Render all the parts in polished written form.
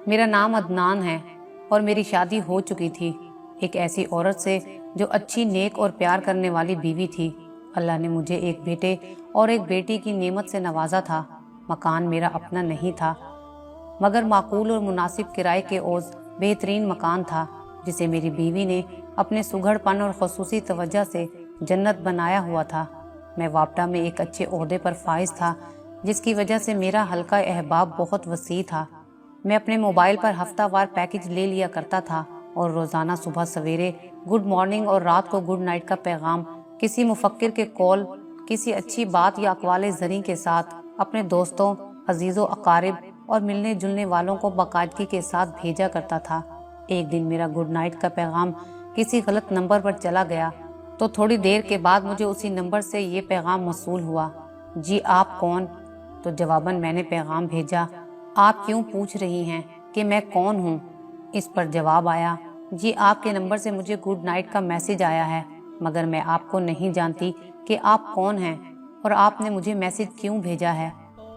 میرا نام عدنان ہے اور میری شادی ہو چکی تھی، ایک ایسی عورت سے جو اچھی، نیک اور پیار کرنے والی بیوی تھی۔ اللہ نے مجھے ایک بیٹے اور ایک بیٹی کی نعمت سے نوازا تھا۔ مکان میرا اپنا نہیں تھا، مگر معقول اور مناسب کرائے کے عوض بہترین مکان تھا، جسے میری بیوی نے اپنے سگھڑ پن اور خصوصی توجہ سے جنت بنایا ہوا تھا۔ میں واپڈا میں ایک اچھے عہدے پر فائز تھا، جس کی وجہ سے میرا حلقہ احباب بہت وسیع تھا۔ میں اپنے موبائل پر ہفتہ وار پیکج لے لیا کرتا تھا اور روزانہ صبح سویرے گڈ مارننگ اور رات کو گڈ نائٹ کا پیغام کسی مفکر کے کال، کسی اچھی بات یا اقوال زریں کے ساتھ اپنے دوستوں، عزیز و اقارب اور ملنے جلنے والوں کو باقاعدگی کے ساتھ بھیجا کرتا تھا۔ ایک دن میرا گڈ نائٹ کا پیغام کسی غلط نمبر پر چلا گیا تو تھوڑی دیر کے بعد مجھے اسی نمبر سے یہ پیغام موصول ہوا: جی آپ کون؟ تو جواباً میں نے پیغام بھیجا: آپ کیوں پوچھ رہی ہیں کہ میں کون ہوں؟ اس پر جواب آیا: جی آپ کے نمبر سے مجھے گڈ نائٹ کا میسج آیا ہے، مگر میں آپ کو نہیں جانتی کہ آپ کون ہیں اور آپ نے مجھے میسج کیوں بھیجا ہے۔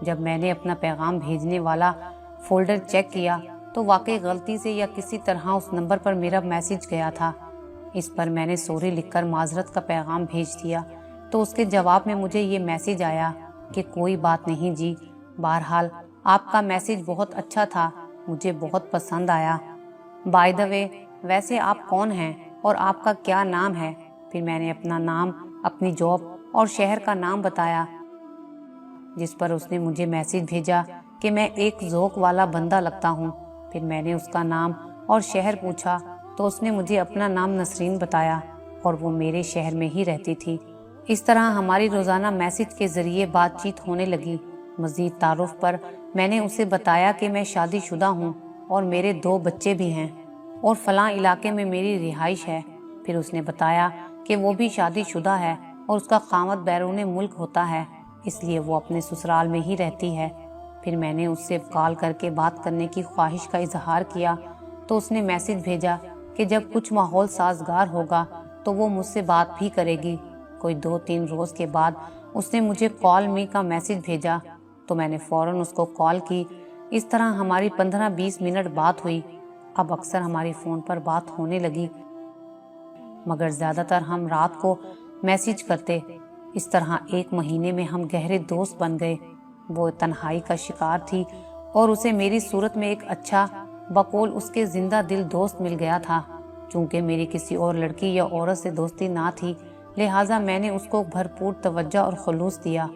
جب میں نے اپنا پیغام بھیجنے والا فولڈر چیک کیا تو واقعی غلطی سے یا کسی طرح اس نمبر پر میرا میسج گیا تھا۔ اس پر میں نے سوری لکھ کر معذرت کا پیغام بھیج دیا تو اس کے جواب میں مجھے یہ میسج آیا کہ کوئی بات نہیں جی، بہرحال آپ کا میسج بہت اچھا تھا، مجھے بہت پسند آیا۔ بائی دا وے، ویسے آپ کون ہیں اور آپ کا کیا نام ہے؟ پھر میں نے اپنا نام، اپنی جاب اور شہر کا نام بتایا، جس پر اس نے مجھے میسج بھیجا کہ میں ایک ذوق والا بندہ لگتا ہوں۔ پھر میں نے اس کا نام اور شہر پوچھا تو اس نے مجھے اپنا نام نسرین بتایا اور وہ میرے شہر میں ہی رہتی تھی۔ اس طرح ہماری روزانہ میسج کے ذریعے بات چیت ہونے لگی۔ مزید تعارف پر میں نے اسے بتایا کہ میں شادی شدہ ہوں اور میرے 2 بچے بھی ہیں اور فلاں علاقے میں میری رہائش ہے۔ پھر اس نے بتایا کہ وہ بھی شادی شدہ ہے اور اس کا خاوند بیرون ملک ہوتا ہے، اس لیے وہ اپنے سسرال میں ہی رہتی ہے۔ پھر میں نے اس سے کال کر کے بات کرنے کی خواہش کا اظہار کیا تو اس نے میسج بھیجا کہ جب کچھ ماحول سازگار ہوگا تو وہ مجھ سے بات بھی کرے گی۔ کوئی 2-3 روز کے بعد اس نے مجھے کال می کا میسج بھیجا تو میں نے فوراً اس کو کال کی۔ اس طرح ہماری 15-20 منٹ بات ہوئی۔ اب اکثر ہماری فون پر بات ہونے لگی، مگر زیادہ تر ہم رات کو میسج کرتے۔ اس طرح 1 مہینے میں ہم گہرے دوست بن گئے۔ وہ تنہائی کا شکار تھی اور اسے میری صورت میں ایک اچھا، بقول اس کے زندہ دل دوست مل گیا تھا۔ چونکہ میری کسی اور لڑکی یا عورت سے دوستی نہ تھی، لہٰذا میں نے اس کو بھرپور توجہ اور خلوص دیا۔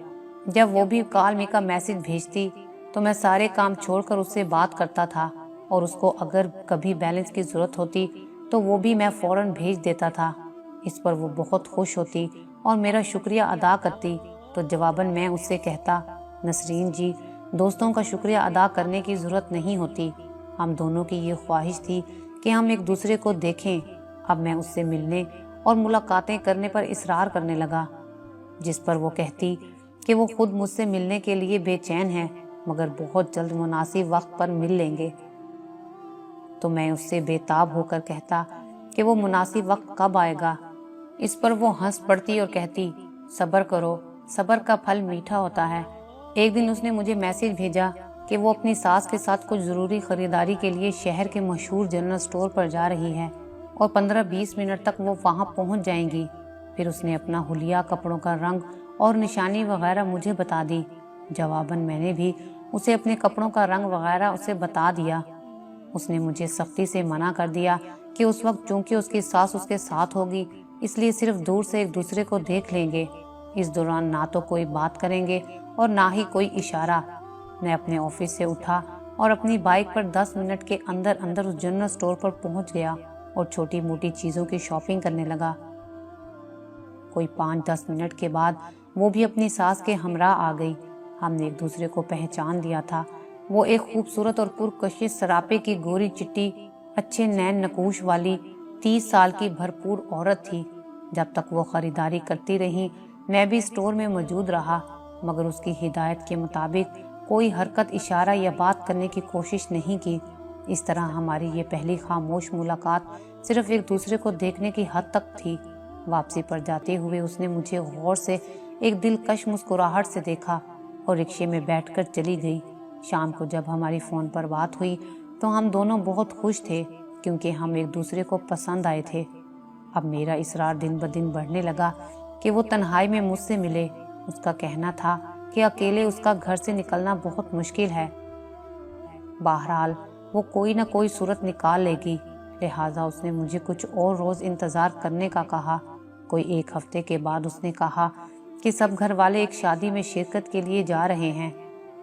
جب وہ بھی کال می کا میسج بھیجتی تو میں سارے کام چھوڑ کر اس سے بات کرتا تھا، اور اس کو اگر کبھی بیلنس کی ضرورت ہوتی تو وہ بھی میں فوراً بھیج دیتا تھا۔ اس پر وہ بہت خوش ہوتی اور میرا شکریہ ادا کرتی تو جواباً میں اس سے کہتا: نسرین جی، دوستوں کا شکریہ ادا کرنے کی ضرورت نہیں ہوتی، ہم دونوں کی یہ خواہش تھی کہ ہم ایک دوسرے کو دیکھیں۔ اب میں اس سے ملنے اور ملاقاتیں کرنے پر اصرار کرنے لگا، جس پر وہ کہتی کہ وہ خود مجھ سے ملنے کے لیے بے چین ہے، مگر بہت جلد مناسب وقت پر مل لیں گے۔ تو میں اس سے بے تاب ہو کر کہتا کہ وہ مناسب وقت کب آئے گا؟ اس پر وہ ہنس پڑتی اور کہتی: صبر کرو، صبر کا پھل میٹھا ہوتا ہے۔ ایک دن اس نے مجھے میسج بھیجا کہ وہ اپنی ساس کے ساتھ کچھ ضروری خریداری کے لیے شہر کے مشہور جنرل اسٹور پر جا رہی ہے اور 15-20 منٹ تک وہ وہاں پہنچ جائیں گی۔ پھر اس نے اپنا حلیہ، کپڑوں کا رنگ اور نشانی وغیرہ مجھے بتا دی۔ جواباً میں نے بھی اسے اپنے کپڑوں کا رنگ وغیرہ اسے بتا دیا۔ اس نے مجھے سختی سے منع کر دیا کہ اس وقت چونکہ اس کی ساس اس کے ساتھ ہوگی، اس لیے صرف دور سے ایک دوسرے کو دیکھ لیں گے۔ اس دوران نہ تو کوئی بات کریں گے اور نہ ہی کوئی اشارہ۔ میں اپنے آفس سے اٹھا اور اپنی بائک پر 10 منٹ کے اندر اندر اس جنرل اسٹور پر پہنچ گیا اور چھوٹی موٹی چیزوں کی شاپنگ کرنے لگا۔ کوئی 5-10 منٹ کے بعد وہ بھی اپنی ساس کے ہمراہ آ گئی۔ ہم نے ایک دوسرے کو پہچان لیا تھا۔ وہ ایک خوبصورت اور پرکشش سراپے کی گوری چٹی، اچھے نین نقوش والی 30 سال کی بھرپور عورت تھی۔ جب تک وہ خریداری کرتی رہی میں بھی اسٹور میں موجود رہا، مگر اس کی ہدایت کے مطابق کوئی حرکت، اشارہ یا بات کرنے کی کوشش نہیں کی۔ اس طرح ہماری یہ پہلی خاموش ملاقات صرف ایک دوسرے کو دیکھنے کی حد تک تھی۔ واپسی پر جاتے ہوئے اس نے مجھے غور سے ایک دلکش مسکراہٹ سے دیکھا اور رکشے میں بیٹھ کر چلی گئی۔ شام کو جب ہماری فون پر بات ہوئی تو ہم دونوں بہت خوش تھے کیونکہ ہم ایک دوسرے کو پسند آئے تھے۔ اب میرا اصرار دن بدن بڑھنے لگا کہ وہ تنہائی میں مجھ سے ملے۔ اس کا کہنا تھا کہ اکیلے اس کا گھر سے نکلنا بہت مشکل ہے، بہرحال وہ کوئی نہ کوئی صورت نکال لے گی، لہٰذا اس نے مجھے کچھ اور روز انتظار کرنے کا کہا۔ کوئی 1 ہفتے کے بعد اس نے کہا کہ سب گھر والے ایک شادی میں شرکت کے لیے جا رہے ہیں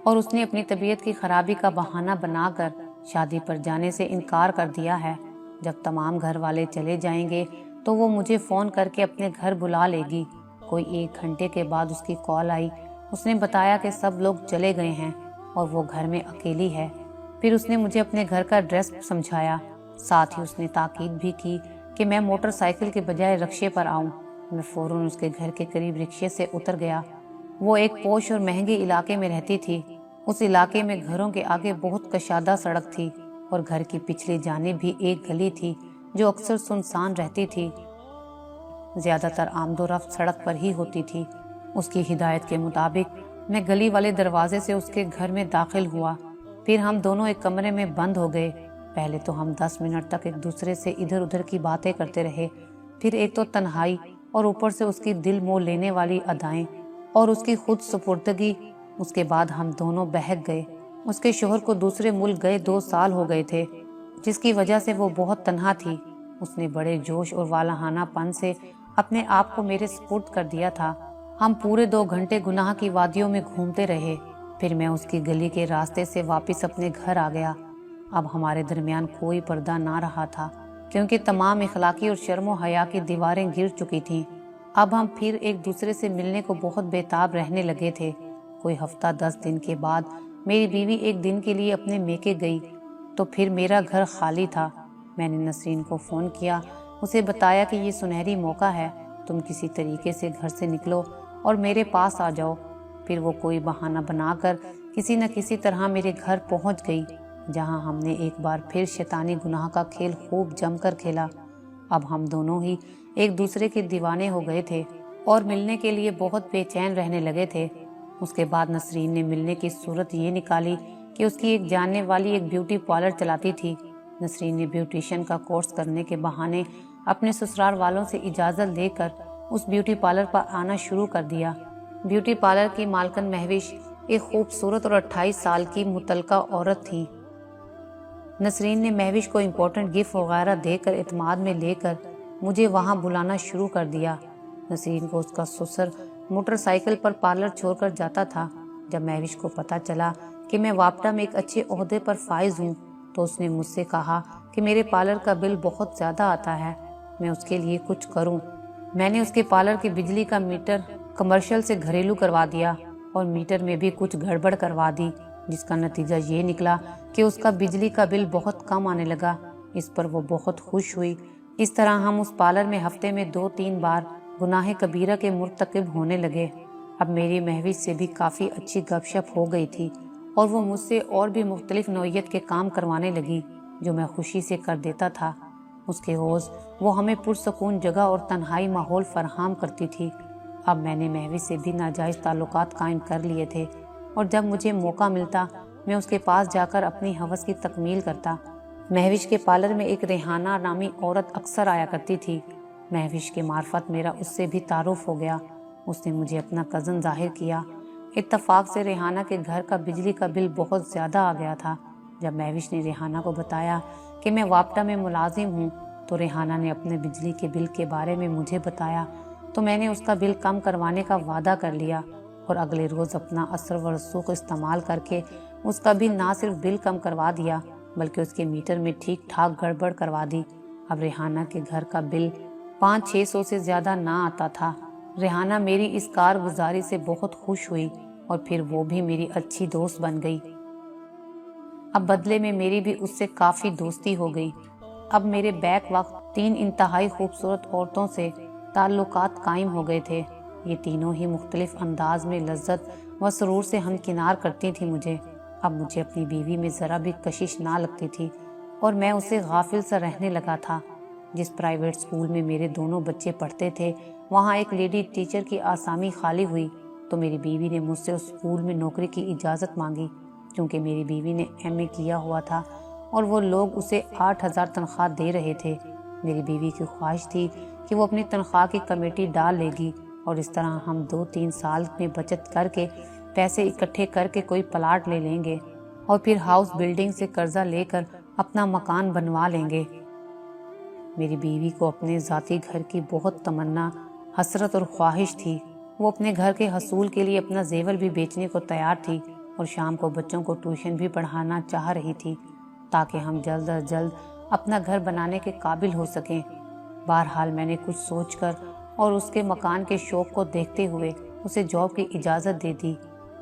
اور اس نے اپنی طبیعت کی خرابی کا بہانہ بنا کر شادی پر جانے سے انکار کر دیا ہے۔ جب تمام گھر والے چلے جائیں گے تو وہ مجھے فون کر کے اپنے گھر بلا لے گی۔ کوئی 1 گھنٹے کے بعد اس کی کال آئی۔ اس نے بتایا کہ سب لوگ چلے گئے ہیں اور وہ گھر میں اکیلی ہے۔ پھر اس نے مجھے اپنے گھر کا ایڈریس سمجھایا، ساتھ ہی اس نے تاکید بھی کی کہ میں موٹر سائیکل کے بجائے رکشے پر آؤں۔ میں فوراً اس کے گھر کے قریب رکشے سے اتر گیا۔ وہ ایک پوش اور مہنگے علاقے میں رہتی تھی۔ اس علاقے میں گھروں کے آگے بہت کشادہ سڑک تھی اور گھر کی پچھلی جانب بھی ایک گلی تھی جو اکثر سنسان رہتی تھی۔ زیادہ تر آمد و رفت سڑک پر ہی ہوتی تھی۔ اس کی ہدایت کے مطابق میں گلی والے دروازے سے اس کے گھر میں داخل ہوا۔ پھر ہم دونوں ایک کمرے میں بند ہو گئے۔ پہلے تو ہم 10 منٹ تک ایک دوسرے سے ادھر ادھر کی باتیں کرتے رہے۔ پھر ایک تو تنہائی اور اوپر سے اس کی دل موہ لینے والی ادائیں اور اس کی خود سپردگی۔ اس کے بعد ہم دونوں بہک گئے۔ اس کے شوہر کو دوسرے ملک گئے 2 سال ہو گئے تھے، جس کی وجہ سے وہ بہت تنہا تھی۔ اس نے بڑے جوش اور والہانہ پن سے اپنے آپ کو میرے سپرد کر دیا تھا۔ ہم پورے 2 گھنٹے گناہ کی وادیوں میں گھومتے رہے۔ پھر میں اس کی گلی کے راستے سے واپس اپنے گھر آ گیا۔ اب ہمارے درمیان کوئی پردہ نہ رہا تھا کیونکہ تمام اخلاقی اور شرم و حیا کی دیواریں گر چکی تھیں۔ اب ہم پھر ایک دوسرے سے ملنے کو بہت بےتاب رہنے لگے تھے۔ کوئی ہفتہ 10 دن کے بعد میری بیوی ایک دن کے لیے اپنے میکے گئی تو پھر میرا گھر خالی تھا۔ میں نے نسرین کو فون کیا، اسے بتایا کہ یہ سنہری موقع ہے، تم کسی طریقے سے گھر سے نکلو اور میرے پاس آ جاؤ۔ پھر وہ کوئی بہانہ بنا کر کسی نہ کسی طرح میرے گھر پہنچ گئی، جہاں ہم نے ایک بار پھر شیطانی گناہ کا کھیل خوب جم کر کھیلا۔ اب ہم دونوں ہی ایک دوسرے کے دیوانے ہو گئے تھے اور ملنے کے لیے بہت بے چین رہنے لگے تھے۔ اس کے بعد نسرین نے ملنے کی صورت یہ نکالی کہ اس کی ایک جاننے والی ایک بیوٹی پارلر چلاتی تھی۔ نسرین نے بیوٹیشین کا کورس کرنے کے بہانے اپنے سسرال والوں سے اجازت لے کر اس بیوٹی پارلر پر آنا شروع کر دیا۔ بیوٹی پارلر کی مالکن مہوش ایک خوبصورت اور 28 سال کی متعلقہ عورت تھی۔ نسرین نے مہوش کو امپورٹنٹ گفٹ وغیرہ دے کر اعتماد میں لے کر مجھے وہاں بلانا شروع کر دیا۔ نسرین کو اس کا سسر موٹر سائیکل پر پارلر چھوڑ کر جاتا تھا۔ جب مہوش کو پتہ چلا کہ میں واپڈا میں ایک اچھے عہدے پر فائز ہوں تو اس نے مجھ سے کہا کہ میرے پارلر کا بل بہت زیادہ آتا ہے، میں اس کے لیے کچھ کروں۔ میں نے اس کے پارلر کے بجلی کا میٹر کمرشل سے گھریلو کروا دیا اور میٹر میں بھی کچھ گڑبڑ کروا دی، جس کا نتیجہ یہ نکلا کہ اس کا بجلی کا بل بہت کم آنے لگا۔ اس پر وہ بہت خوش ہوئی۔ اس طرح ہم اس پارلر میں ہفتے میں 2-3 بار گناہ کبیرہ کے مرتکب ہونے لگے۔ اب میری مہوش سے بھی کافی اچھی گپ شپ ہو گئی تھی اور وہ مجھ سے اور بھی مختلف نوعیت کے کام کروانے لگی جو میں خوشی سے کر دیتا تھا۔ اس کے عوض وہ ہمیں پرسکون جگہ اور تنہائی ماحول فراہم کرتی تھی۔ اب میں نے مہوش سے بھی ناجائز تعلقات قائم کر لیے تھے اور جب مجھے موقع ملتا میں اس کے پاس جا کر اپنی ہوس کی تکمیل کرتا۔ مہوش کے پارلر میں ایک ریحانہ نامی عورت اکثر آیا کرتی تھی۔ مہوش کے معرفت میرا اس سے بھی تعارف ہو گیا۔ اس نے مجھے اپنا کزن ظاہر کیا۔ اتفاق سے ریحانہ کے گھر کا بجلی کا بل بہت زیادہ آ گیا تھا۔ جب مہوش نے ریحانہ کو بتایا کہ میں واپڈا میں ملازم ہوں تو ریحانہ نے اپنے بجلی کے بل کے بارے میں مجھے بتایا، تو میں نے اس کا بل کم کروانے کا وعدہ کر لیا اور اگلے روز اپنا اثر و رسوخ استعمال کر کے اس کا بھی نہ صرف بل کم کروا دیا بلکہ اس کے میٹر میں ٹھیک ٹھاک گڑبڑ کروا دی۔ اب ریحانہ کے گھر کا بل 500-600 سے زیادہ نہ آتا تھا۔ ریحانہ میری اس کارگزاری سے بہت خوش ہوئی اور پھر وہ بھی میری اچھی دوست بن گئی۔ اب بدلے میں میری بھی اس سے کافی دوستی ہو گئی۔ اب میرے بیک وقت 3 انتہائی خوبصورت عورتوں سے تعلقات قائم ہو گئے تھے۔ یہ تینوں ہی مختلف انداز میں لذت و سرور سے ہمکنار کرتی تھی مجھے۔ اب مجھے اپنی بیوی میں ذرا بھی کشش نہ لگتی تھی اور میں اسے غافل سا رہنے لگا تھا۔ جس پرائیویٹ اسکول میں میرے دونوں بچے پڑھتے تھے وہاں ایک لیڈی ٹیچر کی آسامی خالی ہوئی تو میری بیوی نے مجھ سے اس اسکول میں نوکری کی اجازت مانگی۔ چونکہ میری بیوی نے ایم اے کیا ہوا تھا اور وہ لوگ اسے 8,000 تنخواہ دے رہے تھے۔ میری بیوی کی خواہش تھی کہ وہ اپنی تنخواہ کی کمیٹی ڈال لے گی اور اس طرح ہم 2-3 سال میں بچت کر کے پیسے اکٹھے کر کے کوئی پلاٹ لے لیں گے اور پھر ہاؤس بلڈنگ سے قرضہ لے کر اپنا مکان بنوا لیں گے۔ میری بیوی کو اپنے ذاتی گھر کی بہت تمنا، حسرت اور خواہش تھی۔ وہ اپنے گھر کے حصول کے لیے اپنا زیور بھی بیچنے کو تیار تھی اور شام کو بچوں کو ٹیوشن بھی پڑھانا چاہ رہی تھی تاکہ ہم جلد از جلد اپنا گھر بنانے کے قابل ہو سکیں۔ بہرحال میں نے کچھ سوچ کر اور اس کے مکان کے شوق کو دیکھتے ہوئے اسے جاب کی اجازت دے دی۔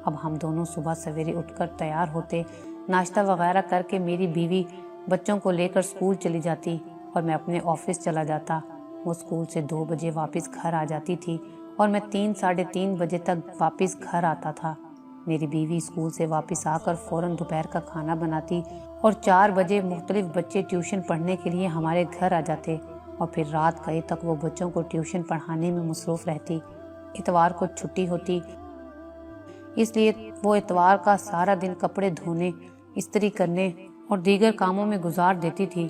اب ہم دونوں صبح سویرے اٹھ کر تیار ہوتے، ناشتہ وغیرہ کر کے میری بیوی بچوں کو لے کر اسکول چلی جاتی اور میں اپنے آفس چلا جاتا۔ وہ اسکول سے 2 بجے واپس گھر آ جاتی تھی اور میں 3-3:30 بجے تک واپس گھر آتا تھا۔ میری بیوی اسکول سے واپس آ کر فوراً دوپہر کا کھانا بناتی اور 4 بجے مختلف بچے ٹیوشن پڑھنے کے لیے ہمارے گھر آ جاتے اور پھر رات گئے تک وہ بچوں کو ٹیوشن پڑھانے میں مصروف رہتی۔ اتوار کو چھٹی ہوتی، اس لیے وہ اتوار کا سارا دن کپڑے دھونے، استری کرنے اور دیگر کاموں میں گزار دیتی تھی۔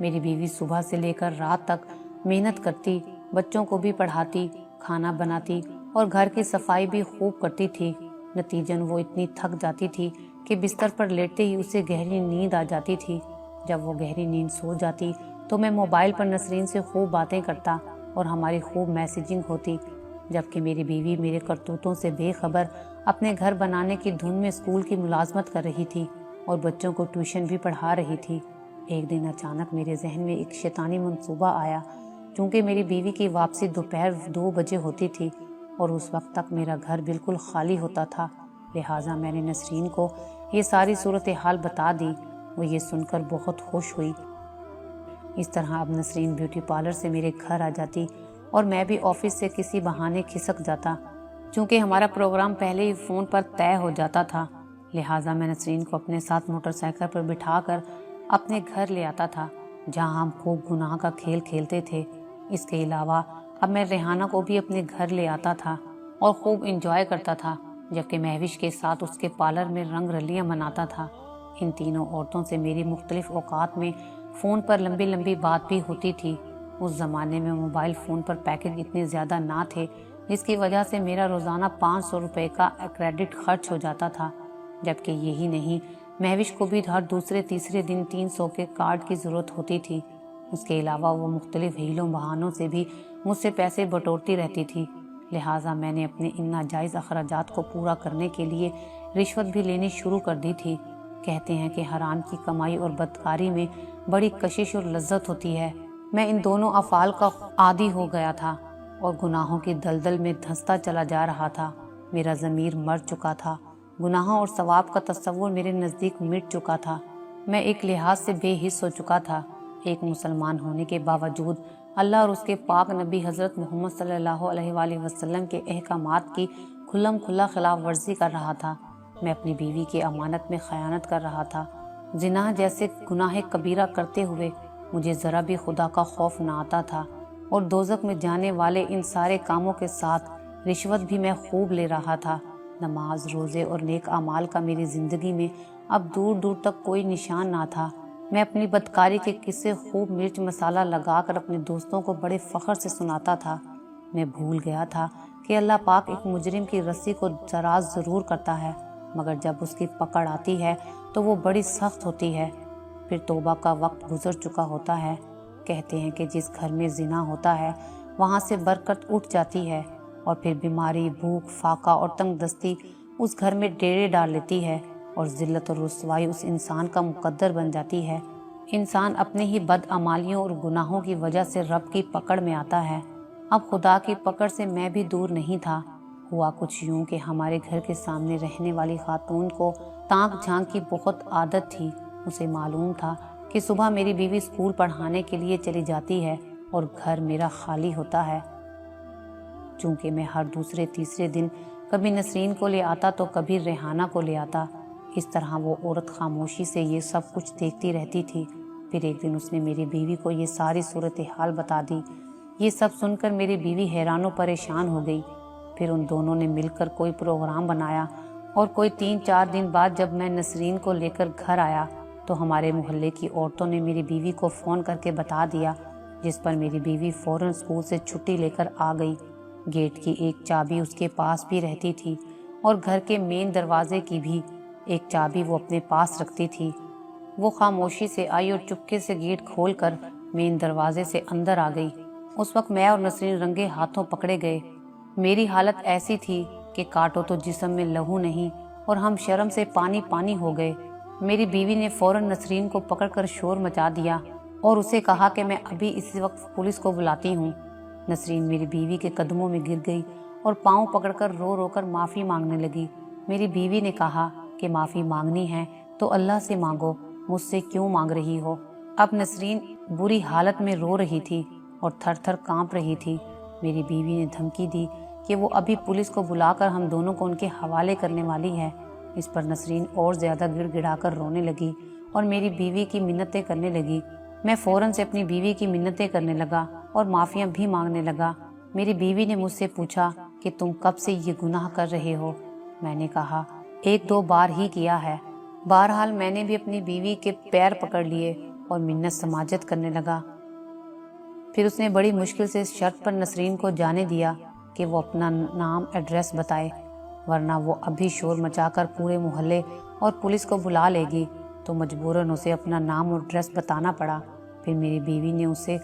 میری بیوی صبح سے لے کر رات تک محنت کرتی، بچوں کو بھی پڑھاتی، کھانا بناتی اور گھر کی صفائی بھی خوب کرتی تھی۔ نتیجن وہ اتنی تھک جاتی تھی کہ بستر پر لیٹتے ہی اسے گہری نیند آ جاتی تھی۔ جب وہ گہری نیند سو جاتی تو میں موبائل پر نسرین سے خوب باتیں کرتا اور ہماری خوب میسیجنگ ہوتی، جبکہ میری بیوی میرے کرتوتوں سے بے خبر اپنے گھر بنانے کی دھن میں اسکول کی ملازمت کر رہی تھی اور بچوں کو ٹیوشن بھی پڑھا رہی تھی۔ ایک دن اچانک میرے ذہن میں ایک شیطانی منصوبہ آیا۔ چونکہ میری بیوی کی واپسی دوپہر 2 بجے ہوتی تھی اور اس وقت تک میرا گھر بالکل خالی ہوتا تھا، لہٰذا میں نے نسرین کو یہ ساری صورتحال بتا دی۔ وہ یہ سن کر بہت خوش ہوئی۔ اس طرح اب نسرین بیوٹی پارلر سے میرے گھر آ جاتی اور میں بھی آفس سے کسی بہانے کھسک جاتا۔ چونکہ ہمارا پروگرام پہلے ہی فون پر طے ہو جاتا تھا، لہٰذا میں نسرین کو اپنے ساتھ موٹر سائیکل پر بٹھا کر اپنے گھر لے آتا تھا، جہاں ہم خوب گناہ کا کھیل کھیلتے تھے۔ اس کے علاوہ اب میں ریحانہ کو بھی اپنے گھر لے آتا تھا اور خوب انجوائے کرتا تھا، جبکہ مہوش کے ساتھ اس کے پارلر میں رنگ رلیاں مناتا تھا۔ ان تینوں عورتوں سے میری مختلف اوقات میں فون پر لمبی لمبی بات بھی ہوتی تھی۔ اس زمانے میں موبائل فون پر پیکج اتنے زیادہ نہ تھے، جس کی وجہ سے میرا روزانہ 500 روپے کا کریڈٹ خرچ ہو جاتا تھا، جبکہ یہی نہیں، مہوش کو بھی ہر دوسرے تیسرے دن 300 کے کارڈ کی ضرورت ہوتی تھی۔ اس کے علاوہ وہ مختلف ہیلوں بہانوں سے بھی مجھ سے پیسے بٹورتی رہتی تھی، لہٰذا میں نے اپنے ان ناجائز اخراجات کو پورا کرنے کے لیے رشوت بھی لینی شروع کر دی تھی۔ کہتے ہیں کہ حرام کی کمائی اور بدکاری میں بڑی کشش اور لذت ہوتی ہے۔ میں ان دونوں افعال کا عادی ہو گیا تھا اور گناہوں کی دلدل میں دھنستا چلا جا رہا تھا۔ میرا ضمیر مر چکا تھا، گناہوں اور ثواب کا تصور میرے نزدیک مٹ چکا تھا۔ میں ایک لحاظ سے بے حس ہو چکا تھا۔ ایک مسلمان ہونے کے باوجود اللہ اور اس کے پاک نبی حضرت محمد صلی اللہ علیہ وآلہ وسلم کے احکامات کی کھلم کھلا خلاف ورزی کر رہا تھا۔ میں اپنی بیوی کی امانت میں خیانت کر رہا تھا۔ زنا جیسے گناہ کبیرہ کرتے ہوئے مجھے ذرا بھی خدا کا خوف نہ آتا تھا، اور دوزخ میں جانے والے ان سارے کاموں کے ساتھ رشوت بھی میں خوب لے رہا تھا۔ نماز، روزے اور نیک اعمال کا میری زندگی میں اب دور دور تک کوئی نشان نہ تھا۔ میں اپنی بدکاری کے قصے خوب مرچ مسالہ لگا کر اپنے دوستوں کو بڑے فخر سے سناتا تھا۔ میں بھول گیا تھا کہ اللہ پاک ایک مجرم کی رسی کو دراز ضرور کرتا ہے، مگر جب اس کی پکڑ آتی ہے تو وہ بڑی سخت ہوتی ہے۔ پھر توبہ کا وقت گزر چکا ہوتا ہے۔ کہتے ہیں کہ جس گھر میں زنا ہوتا ہے وہاں سے برکت اٹھ جاتی ہے، اور پھر بیماری، بھوک، فاقہ اور تنگ دستی اس گھر میں ڈیرے ڈال لیتی ہے، اور ذلت اور رسوائی اس انسان کا مقدر بن جاتی ہے۔ انسان اپنے ہی بدعمالیوں اور گناہوں کی وجہ سے رب کی پکڑ میں آتا ہے۔ اب خدا کی پکڑ سے میں بھی دور نہیں تھا۔ ہوا کچھ یوں کہ ہمارے گھر کے سامنے رہنے والی خاتون کو تانک جھانک کی بہت عادت تھی۔ اسے معلوم تھا کہ صبح میری بیوی اسکول پڑھانے کے لیے چلی جاتی ہے اور گھر میرا خالی ہوتا ہے۔ چونکہ میں ہر دوسرے تیسرے دن کبھی نسرین کو لے آتا تو کبھی ریحانہ کو لے آتا۔ اس طرح وہ عورت خاموشی سے یہ سب کچھ دیکھتی رہتی تھی۔ پھر ایک دن اس نے میری بیوی کو یہ ساری صورتحال بتا دی۔ یہ سب سن کر میری بیوی حیران و پریشان ہو گئی۔ پھر ان دونوں نے مل کر کوئی پروگرام بنایا، اور کوئی 3-4 دن بعد جب میں نسرین کو لے کر گھر آیا تو ہمارے محلے کی عورتوں نے میری بیوی کو فون کر کے بتا دیا، جس پر میری بیوی فوراً اسکول سے چھٹی لے کر آ گئی۔ گیٹ کی ایک چابی اس کے پاس بھی رہتی تھی اور گھر کے مین دروازے کی بھی ایک چابی وہ اپنے پاس رکھتی تھی۔ وہ خاموشی سے آئی اور چپکے سے گیٹ کھول کر مین دروازے سے اندر آ گئی۔ اس وقت میں اور نسرین رنگے ہاتھوں پکڑے گئے۔ میری حالت ایسی تھی کہ کاٹو تو جسم میں لہو نہیں اور ہم شرم سے پانی پانی ہو گئے۔ میری بیوی نے فوراً نسرین کو پکڑ کر شور مچا دیا اور اسے کہا کہ میں ابھی اسی وقت پولیس کو بلاتی ہوں۔ نسرین میری بیوی کے قدموں میں گر گئی اور پاؤں پکڑ کر رو رو کر معافی مانگنے لگی۔ میری بیوی نے کہا کہ معافی مانگنی ہے تو اللہ سے مانگو، مجھ سے کیوں مانگ رہی ہو؟ اب نسرین بری حالت میں رو رہی تھی اور تھر تھر کانپ رہی تھی۔ میری بیوی نے دھمکی دی کہ وہ ابھی پولیس کو بلا کر ہم دونوں کو ان کے حوالے کرنے والی ہے۔ اس پر نسرین اور زیادہ گڑ گڑا کر رونے لگی اور میری بیوی کی منتیں کرنے لگی۔ میں فوراً سے اپنی بیوی کی منتیں کرنے لگا اور معافیاں بھی مانگنے لگا۔ میری بیوی نے مجھ سے پوچھا کہ تم کب سے یہ گناہ کر رہے ہو؟ میں نے کہا 1-2 بار ہی کیا ہے۔ بہرحال میں نے بھی اپنی بیوی کے پیر پکڑ لیے اور منت سماجت کرنے لگا۔ پھر اس نے بڑی مشکل سے شرط پر نسرین کو جانے دیا کہ وہ اپنا نام ایڈریس بتائے، ورنہ وہ ابھی شور مچا کر پورے محلے اور پولیس کو بلا لے گی۔ تو مجبوراً اسے اپنا نام اور ایڈریس بتانا پڑا۔ پھر میری بیوی نے اسے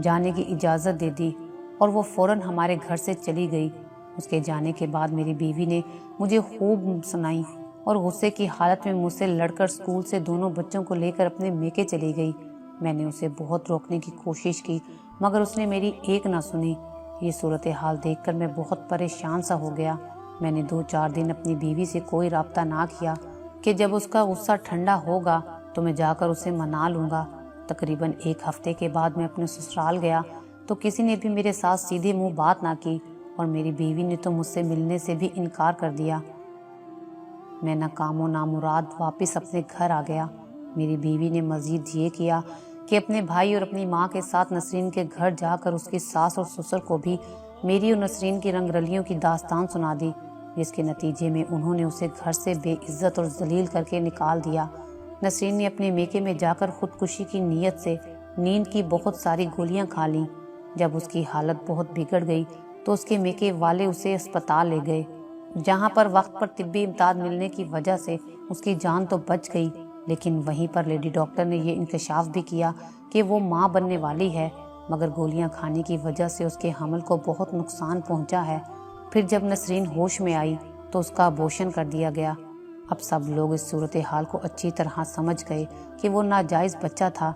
جانے کی اجازت دے دی اور وہ فوراً ہمارے گھر سے چلی گئی۔ اس کے جانے کے بعد میری بیوی نے مجھے خوب سنائی اور غصے کی حالت میں مجھ سے لڑ کر اسکول سے دونوں بچوں کو لے کر اپنے میکے چلی گئی۔ میں نے اسے بہت روکنے کی کوشش کی مگر اس نے میری ایک نہ سنی۔ یہ صورتحال دیکھ کر میں بہت پریشان سا ہو گیا۔ میں نے 2-4 دن اپنی بیوی سے کوئی رابطہ نہ کیا کہ جب اس کا غصہ ٹھنڈا ہوگا تو میں جا کر اسے منا لوں گا۔ تقریباً 1 ہفتے کے بعد میں اپنے سسرال گیا تو کسی نے بھی میرے ساتھ سیدھے منہ بات نہ کی اور میری بیوی نے تو مجھ سے ملنے سے بھی انکار کر دیا۔ میں ناکام و نامراد واپس اپنے گھر آ گیا۔ میری بیوی نے مزید یہ کیا کہ اپنے بھائی اور اپنی ماں کے ساتھ نسرین کے گھر جا کر اس کی ساس اور سسر کو بھی میری اور نسرین کی رنگ رلیوں کی داستان سنا دی، جس کے نتیجے میں انہوں نے اسے گھر سے بے عزت اور ذلیل کر کے نکال دیا۔ نسرین نے اپنے میکے میں جا کر خودکشی کی نیت سے نیند کی بہت ساری گولیاں کھا لیں۔ جب اس کی حالت بہت بگڑ گئی تو اس کے میکے والے اسے اسپتال لے گئے، جہاں پر وقت پر طبی امداد ملنے کی وجہ سے اس کی جان تو بچ گئی، لیکن وہیں پر لیڈی ڈاکٹر نے یہ انکشاف بھی کیا کہ وہ ماں بننے والی ہے، مگر گولیاں کھانے کی وجہ سے اس کے حمل کو بہت نقصان پہنچا ہے۔ پھر جب نسرین ہوش میں آئی تو اس کا ابورشن کر دیا گیا۔ اب سب لوگ اس صورتحال کو اچھی طرح سمجھ گئے کہ وہ ناجائز بچہ تھا،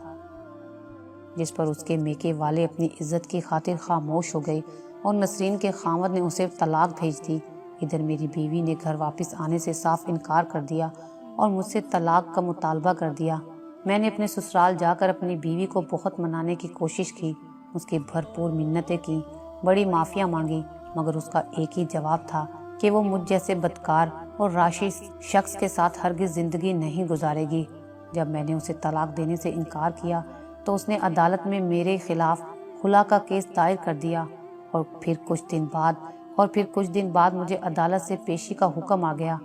جس پر اس کے میکے والے اپنی عزت کی خاطر خاموش ہو گئے اور نسرین کے خاوند نے اسے طلاق بھیج دی۔ ادھر میری بیوی نے گھر واپس آنے سے صاف انکار کر دیا اور مجھ سے طلاق کا مطالبہ کر دیا۔ میں نے اپنے سسرال جا کر اپنی بیوی کو بہت منانے کی کوشش کی، اس کی بھرپور منتیں کی، بڑی معافیاں مانگی، مگر اس کا ایک ہی جواب تھا کہ وہ مجھ جیسے بدکار اور راشی شخص کے ساتھ ہرگز زندگی نہیں گزارے گی۔ جب میں نے اسے طلاق دینے سے انکار کیا تو اس نے عدالت میں میرے خلاف خلا کا کیس دائر کر دیا اور پھر کچھ دن بعد مجھے عدالت سے پیشی کا حکم آ گیا۔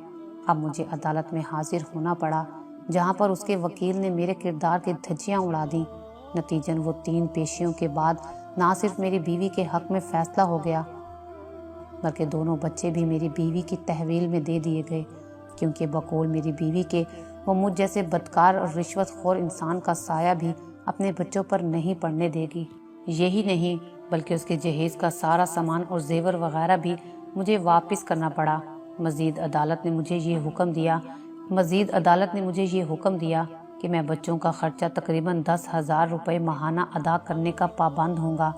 اب مجھے عدالت میں حاضر ہونا پڑا، جہاں پر اس کے وکیل نے میرے کردار کی دھجیاں اڑا دیں۔ نتیجن وہ 3 پیشیوں کے بعد نہ صرف میری بیوی کے حق میں فیصلہ ہو گیا بلکہ دونوں بچے بھی میری بیوی کی تحویل میں دے دیے گئے، کیونکہ بقول میری بیوی کے وہ مجھ جیسے بدکار اور رشوت خور انسان کا سایہ بھی اپنے بچوں پر نہیں پڑنے دے گی۔ یہی نہیں بلکہ اس کے جہیز کا سارا سامان اور زیور وغیرہ بھی مجھے واپس کرنا پڑا۔ مزید عدالت نے مجھے یہ حکم دیا کہ میں بچوں کا خرچہ تقریباً 10,000 روپے ماہانہ ادا کرنے کا پابند ہوں گا۔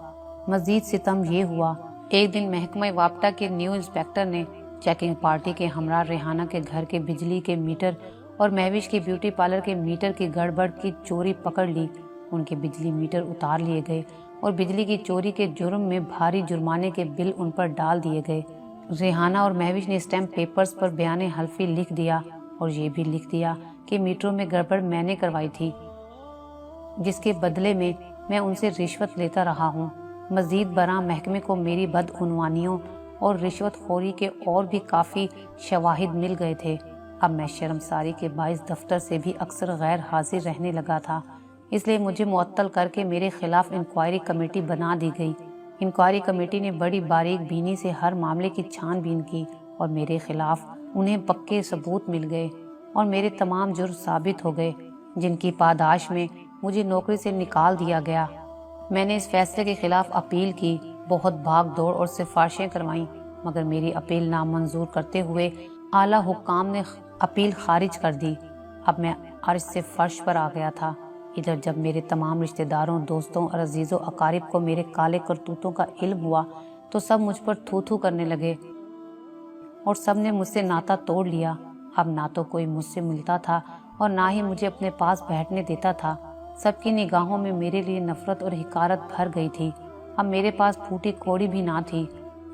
مزید ستم یہ ہوا، ایک دن محکمہ وابطہ کے نیو انسپیکٹر نے چیکنگ پارٹی کے ہمراہ ریحانہ کے گھر کے بجلی کے میٹر اور مہوش کے بیوٹی پارلر کے میٹر کی گڑبڑ کی چوری پکڑ لی۔ ان کے بجلی میٹر اتار لیے گئے اور بجلی کی چوری کے جرم میں بھاری جرمانے کے بل ان پر ڈال دیے گئے۔ ریحانہ اور مہوش نے اسٹیمپ پیپرز پر بیان حلفی لکھ دیا اور یہ بھی لکھ دیا کہ میٹروں میں گڑبڑ میں نے کروائی تھی، جس کے بدلے میں ان سے رشوت لیتا رہا ہوں۔ مزید برآں محکمے کو میری بدعنوانیوں اور رشوت خوری کے اور بھی کافی شواہد مل گئے تھے۔ اب میں شرمساری کے باعث دفتر سے بھی اکثر غیر حاضر رہنے لگا تھا، اس لیے مجھے معطل کر کے میرے خلاف انکوائری کمیٹی بنا دی گئی۔ انکوائری کمیٹی نے بڑی باریک بینی سے ہر معاملے کی چھان بین کی اور میرے خلاف انہیں پکے ثبوت مل گئے اور میرے تمام جرم ثابت ہو گئے، جن کی پاداش میں مجھے نوکری سے نکال دیا گیا۔ میں نے اس فیصلے کے خلاف اپیل کی، بہت بھاگ دوڑ اور سفارشیں کروائیں، مگر میری اپیل نامنظور کرتے ہوئے اعلیٰ حکام نے اپیل خارج کر دی۔ اب میں عرش سے فرش پر آ گیا تھا۔ ادھر جب میرے تمام رشتہ داروں، دوستوں اور عزیز و اقارب کو میرے کالے کرتوتوں کا علم ہوا تو سب مجھ پر تھو تھو کرنے لگے اور سب نے مجھ سے ناتا توڑ لیا۔ اب نہ تو کوئی مجھ سے ملتا تھا اور نہ ہی مجھے اپنے پاس بیٹھنے دیتا تھا۔ سب کی نگاہوں میں میرے لیے نفرت اور حقارت بھر گئی تھی۔ اب میرے پاس پھوٹی کوڑی بھی نہ تھی۔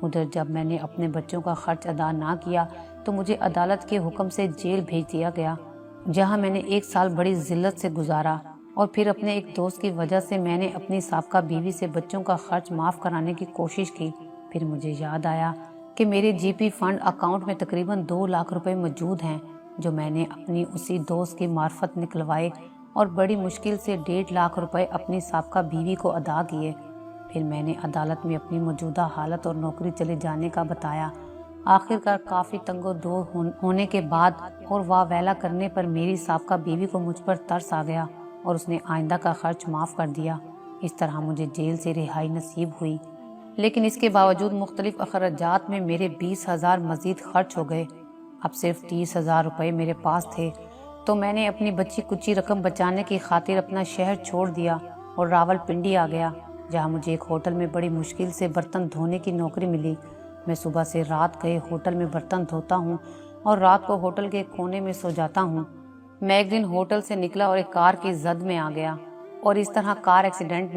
ادھر جب میں نے اپنے بچوں کا خرچ ادا نہ کیا تو مجھے عدالت کے حکم سے جیل بھیج دیا گیا، جہاں میں نے 1 سال بڑی ذلت سے گزارا، اور پھر اپنے ایک دوست کی وجہ سے میں نے اپنی سابقہ بیوی سے بچوں کا خرچ معاف کرانے کی کوشش کی۔ پھر مجھے یاد آیا کہ میرے جی پی فنڈ اکاؤنٹ میں تقریباً 2 لاکھ روپے موجود ہیں، جو میں نے اپنی اسی دوست کی معرفت نکلوائے اور بڑی مشکل سے 1.5 لاکھ روپے اپنی سابقہ بیوی کو ادا کیے۔ پھر میں نے عدالت میں اپنی موجودہ حالت اور نوکری چلے جانے کا بتایا۔ آخرکار کافی تنگ و دو ہونے کے بعد اور واہ ویلا کرنے پر میری سابقہ بیوی کو مجھ پر ترس آ گیا اور اس نے آئندہ کا خرچ معاف کر دیا۔ اس طرح مجھے جیل سے رہائی نصیب ہوئی، لیکن اس کے باوجود مختلف اخراجات میں میرے 20,000 مزید خرچ ہو گئے۔ اب صرف 30,000 روپے میرے پاس تھے، تو میں نے اپنی بچی کچی رقم بچانے کی خاطر اپنا شہر چھوڑ دیا اور راول پنڈی آ گیا، جہاں مجھے ایک ہوٹل میں بڑی مشکل سے برتن دھونے کی نوکری ملی۔ میں صبح سے رات گئے ہوٹل میں برتن دھوتا ہوں اور رات کو ہوٹل کے کونے میں سو جاتا ہوں۔ میں ایک دن ہوٹل سے نکلا اور ایک کار کی زد میں آ گیا، اور اس طرح کار ایکسیڈنٹ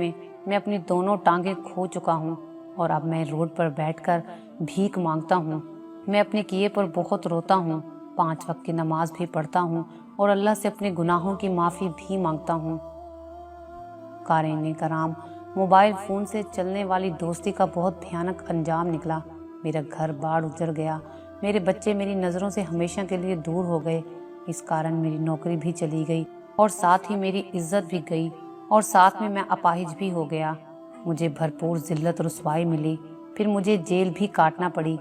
میں اپنی دونوں ٹانگیں کھو چکا ہوں، اور اب میں روڈ پر بیٹھ کر بھیک مانگتا ہوں۔ میں اپنے کیے پر بہت روتا ہوں، 5 وقت کی نماز بھی پڑھتا ہوں اور اللہ سے اپنے گناہوں کی معافی بھی مانگتا ہوں۔ قارئین کرام، موبائل فون سے چلنے والی دوستی کا بہت بھیانک انجام نکلا۔ میرا گھر بار اجڑ گیا، میرے بچے میری نظروں سے ہمیشہ کے لیے دور ہو گئے، اس کارن میری نوکری بھی چلی گئی اور ساتھ ہی میری عزت بھی گئی، اور ساتھ میں اپاہج بھی ہو گیا۔ مجھے بھرپور ذلت رسوائی ملی، پھر مجھے جیل بھی کاٹنا پڑی۔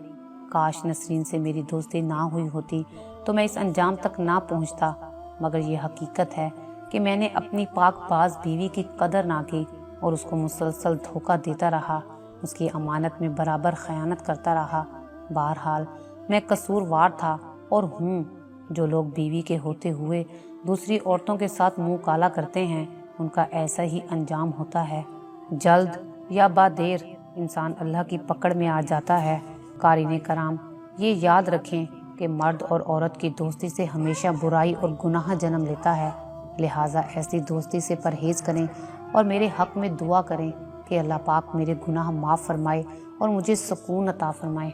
کاش نسرین سے میری دوستی نہ ہوئی ہوتی تو میں اس انجام تک نہ پہنچتا، مگر یہ حقیقت ہے کہ میں نے اپنی پاک باز بیوی کی قدر نہ کی اور اس کو مسلسل دھوکہ دیتا رہا، اس کی امانت میں برابر خیانت کرتا رہا۔ بہرحال میں قصوروار تھا اور ہوں۔ جو لوگ بیوی کے ہوتے ہوئے دوسری عورتوں کے ساتھ منہ کالا کرتے ہیں، ان کا ایسا ہی انجام ہوتا ہے۔ جلد یا بعدیر انسان اللہ کی پکڑ میں آ جاتا ہے۔ قارئین کرام، یہ یاد رکھیں کہ مرد اور عورت کی دوستی سے ہمیشہ برائی اور گناہ جنم لیتا ہے، لہٰذا ایسی دوستی سے پرہیز کریں اور میرے حق میں دعا کریں کہ اللہ پاک میرے گناہ معاف فرمائے اور مجھے سکون عطا فرمائے۔